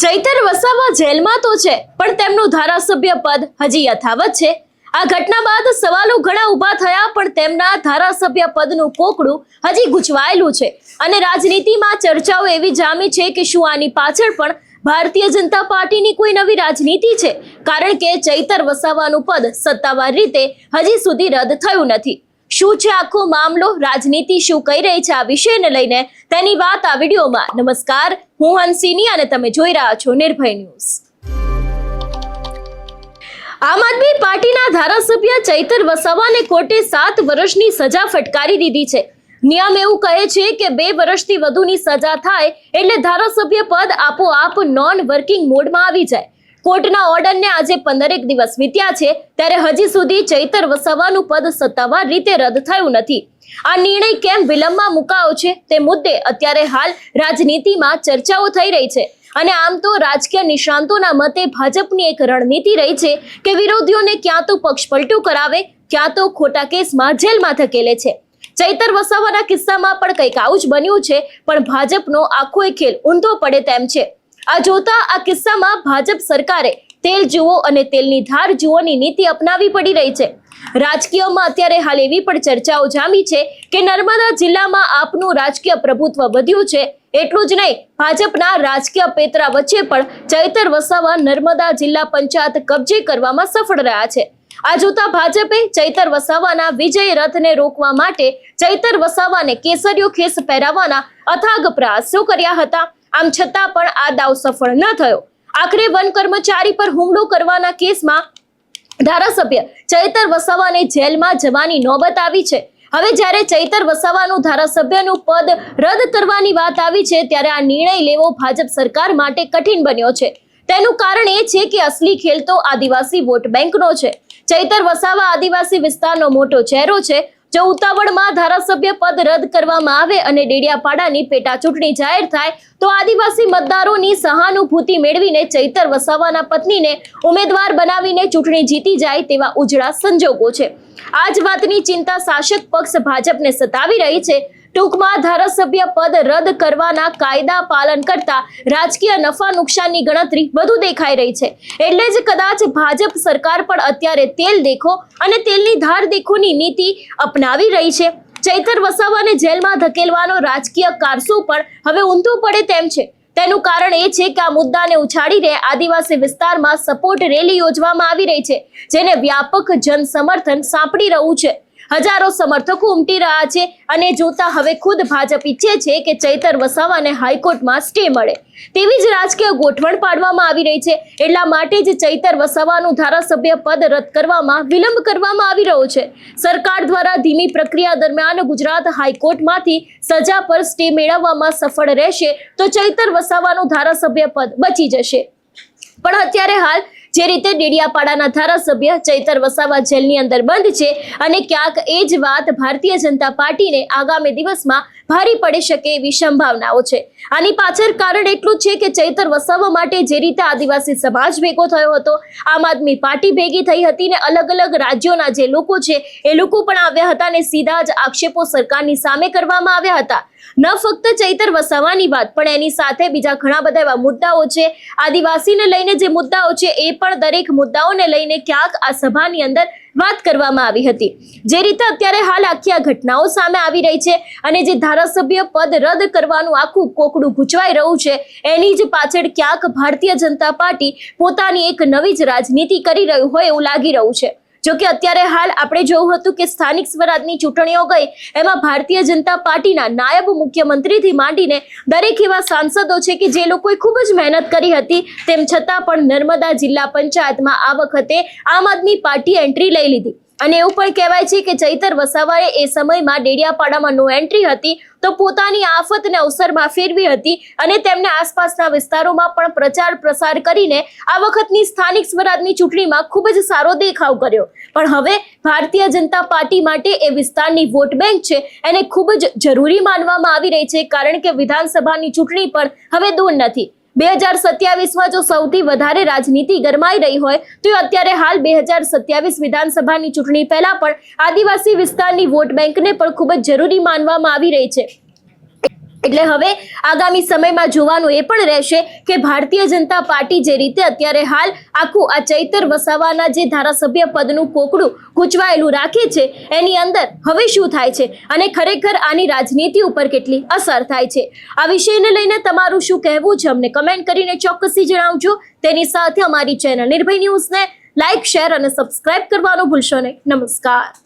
ચૈતર વસાવા જેલમાં તો છે, પણ તેમનું ધારાસભ્ય પદ હજી યથાવત છે। આ ઘટના બાદ સવાલો ઘણા ઊભા થયા, પણ તેમના ધારાસભ્ય પદનું કોકડું હજી ગૂંચવાયેલું છે અને રાજનીતિમાં ચર્ચાઓ એવી જામી છે કે શું આની પાછળ પણ ભારતીય જનતા પાર્ટીની કોઈ નવી રાજનીતિ છે? કારણ કે ચૈતર વસાવાનું પદ સત્તાવાર રીતે હજી સુધી રદ થયું નથી। શું છે આખો મામલો, રાજનીતિ શું કહી રહી છે, આ વિષયને લઈને તેની વાત આ વિડીયોમાં। નમસ્કાર, હું હંસિની અને તમે જોઈ રહ્યા છો નિર્ભય ન્યૂઝ। આમ આદમી પાર્ટીના ધારાસભ્ય ચૈતર વસાવાને કોર્ટે 7 વર્ષની સજા ફટકારી દીધી છે। નિયમ એવું કહે છે કે 2 વર્ષથી વધુની સજા થાય એટલે ધારાસભ્ય પદ આપોઆપ નોન વર્કિંગ મોડમાં આવી જાય। કોર્ટના ઓર્ડરને આજે 15 દિવસ વીત્યા છે, ત્યારે હજી સુધી ચૈતર વસાવાનું પદ સત્તાવાર રીતે રદ થયું નથી। આ નિર્ણય કેમ વિલંબમાં મુકાયો છે તે મુદ્દે અત્યારે હાલ રાજનીતિમાં ચર્ચાઓ થઈ રહી છે અને આમ તો રાજકીય નિષ્ણાંતોના મતે ભાજપની એક રણનીતિ રહી છે કે વિરોધીઓને ક્યાં તો પક્ષપલટું કરાવે, ક્યાં તો ખોટા કેસમાં જેલમાં ધકેલે છે। ચૈતર વસાવાના કિસ્સામાં પણ કંઈક આવું જ બન્યું છે, પણ ભાજપનો આખો ખેલ ઊંધો પડે તેમ છે। આ જોતા આ કિસ્સામાં ભાજપ સરકારે તેલ જુઓ અને તેલની ધાર જુઓની નીતિ અપનાવી પડી રહી છે। રાજકીયમાં અત્યારે હાલ એવી પણ ચર્ચાઓ જામી છે કે નર્મદા જિલ્લામાં આપનું રાજકીય પ્રભુત્વ વધ્યું છે। એટલું જ નહીં, ભાજપના રાજકીય પેતરા વચ્ચે પણ ચૈતર વસાવા નર્મદા જિલ્લા પંચાયત કબજે કરવામાં સફળ રહ્યા છે। આ જોતા ભાજપે ચૈતર વસાવાના વિજય રથને રોકવા માટે ચૈતર વસાવાને કેસરીયો ખેસ પહેરાવવાના અથાગ પ્રયાસો કર્યા હતા। આમ છતાં પણ આ દાવ સફળ ન થયો। આખરે વન કર્મચારી પર હુમલો કરવાના કેસમાં ધારાસભ્ય ચૈતર વસાવાને જેલમાં જવાની નોબત આવી છે। હવે જ્યારે ચૈતર વસાવાનું ધારાસભ્યનું પદ રદ કરવાની વાત આવી છે, ત્યારે આ નિર્ણય લેવો ભાજપ સરકાર માટે કઠિન બન્યો છે। તેનું કારણ એ છે કે અસલી ખેલ તો આદિવાસી વોટ બેંકનો છે। ચૈતર વસાવા આદિવાસી વિસ્તારનો મોટો ચહેરો છે। જો ઉતાવળમાં ધારાસભ્ય પદ રદ કરવામાં આવે અને ડેડિયાપાડાની પેટા ચૂંટણી જાહેર થાય તો આદિવાસી મતદારોની સહાનુભૂતિ મેળવીને ચૈતર વસાવાના પત્નીને ઉમેદવાર બનાવીને ચૂંટણી જીતી જાય તેવા ઉજળા સંજોગો છે। આ જ વાતની ચિંતા શાસક પક્ષ ભાજપને સતાવી રહી છે। ટૂંકમાં ધારાસભ્ય પદ રદ કરવાના કાયદા પાલન કરતા રાજકીય નફા નુકસાનની ગણતરી વધુ દેખાઈ રહી છે। એટલે જ કદાચ ભાજપ સરકાર પણ અત્યારે તેલ દેખો અને તેલની ધાર દેખોની નીતિ અપનાવી રહી છે। ચૈતર વસાવાને જેલમાં ધકેલવાનો રાજકીય કારસો પણ હવે ઊંધો પડે તેમ છે। તેનું કારણ એ છે કે આ મુદ્દાને ઉછાળીને આદિવાસી વિસ્તારમાં સપોર્ટ રેલી યોજવામાં આવી રહી છે, જેને વ્યાપક જન સમર્થન સાંપડી રહ્યું છે। હજારો સમર્થકો ઉમટી રહ્યા છે અને જોતા હવે ખુદ ભાજપ ઈચ્છે છે કે ચૈતર વસાવાને હાઈકોર્ટમાં સ્ટે મળે તેવી જ રાજકીય ગોઠવણ પાડવામાં આવી રહી છે। એટલા માટે જ ચૈતર વસાવાનું ધારાસભ્ય પદ રદ કરવામાં વિલંબ કરવામાં આવી રહ્યો છે। સરકાર દ્વારા ધીમી પ્રક્રિયા દરમિયાન ગુજરાત હાઈકોર્ટમાંથી સજા પર સ્ટે મેળવવામાં સફળ રહેશે તો ચૈતર વસાવાનું ધારાસભ્ય પદ બચી જશે। પણ અત્યારે હાલ જે રીતે ડેડિયાપાડાના ધારાસભ્ય ચૈતર વસાવા જેલની અંદર બંધ છે અને ક્યાંક એ જ વાત ભારતીય જનતા પાર્ટીને આગામી દિવસમાં ભારી પડી શકે એવી સંભાવનાઓ છે। આની પાછળ કારણ એટલું જ છે કે ચૈતર વસાવા માટે જે રીતે આદિવાસી સમાજ ભેગો થયો હતો, આમ આદમી પાર્ટી ભેગી થઈ હતી ને અલગ અલગ રાજ્યોના જે લોકો છે એ લોકો પણ આવ્યા હતા અને સીધા જ આક્ષેપો સરકારની સામે કરવામાં આવ્યા હતા। ન ફક્ત ચૈતર વસાવાની વાત, પણ એની સાથે બીજા ઘણા બધા એવા મુદ્દાઓ છે। આદિવાસીને લઈને જે મુદ્દાઓ છે એ પણ દરેક મુદ્દાઓને લઈને ક્યાંક આ સભાની અંદર વાત કરવામાં આવી હતી। જે રીતે અત્યારે હાલ આખી આ ઘટનાઓ સામે આવી રહી છે અને જે ધારાસભ્ય પદ રદ કરવાનું આખું કોકડું ગૂંચવાઈ રહ્યું છે, એની જ પાછળ ક્યાંક ભારતીય જનતા પાર્ટી પોતાની એક નવી જ રાજનીતિ કરી રહ્યું હોય એવું લાગી રહ્યું છે। જો કે અત્યારે હાલ આપણે જોયું હતું કે સ્થાનિક સ્વરાજની ચૂંટણીઓ ગઈ, એમાં ભારતીય જનતા પાર્ટીના નાયબ મુખ્યમંત્રીથી માંડીને દરેક એવા સાંસદો છે કે જે લોકોએ ખૂબ જ મહેનત કરી હતી, તેમ છતાં પણ નર્મદા જિલ્લા પંચાયતમાં આ વખતે આમ આદમી પાર્ટીએ એન્ટ્રી લઈ લીધી અને એવું પણ કહેવાય છે કે ચૈતર વસાવાએ એ સમયમાં ડેડિયાપાડામાં નો એન્ટ્રી હતી તો પોતાની આફતને અવસરમાં ફેરવી હતી અને તેમને આસપાસના વિસ્તારોમાં પણ પ્રચાર પ્રસાર કરીને આ વખતની સ્થાનિક સ્વરાજની ચૂંટણીમાં ખૂબ જ સારો દેખાવ કર્યો। પણ હવે ભારતીય જનતા પાર્ટી માટે એ વિસ્તારની વોટ બેંક છે એને ખૂબ જ જરૂરી માનવામાં આવી રહી છે, કારણ કે વિધાનસભાની ચૂંટણી પણ હવે દૂર નથી। 2027માં જો સૌથી વધારે રાજનીતિ ગરમાઈ રહી હોય તો અત્યારે હાલ 2027 વિધાનસભાની ચૂંટણી પહેલા પણ આદિવાસી વિસ્તારની વોટ બેંકને પણ ખૂબ જ જરૂરી માનવામાં આવી રહી છે। એટલે હવે આગામી સમયમાં જોવાનું એ પણ રહેશે કે ભારતીય જનતા પાર્ટી જે રીતે અત્યારે હાલ આખું આ ચૈતર વસાવાના જે ધારાસભ્ય પદનું કોકડું ગૂંચવાયેલું રાખે છે એની અંદર હવે શું થાય છે અને ખરેખર આની રાજનીતિ ઉપર કેટલી અસર થાય છે, આ વિષયને લઈને તમારું શું કહેવું છે અમને કમેન્ટ કરીને ચોક્કસથી જણાવજો। તેની સાથે અમારી ચેનલ નિર્ભય ન્યૂઝને લાઇક, શેર અને સબસ્ક્રાઇબ કરવાનું ભૂલશો નહીં। નમસ્કાર।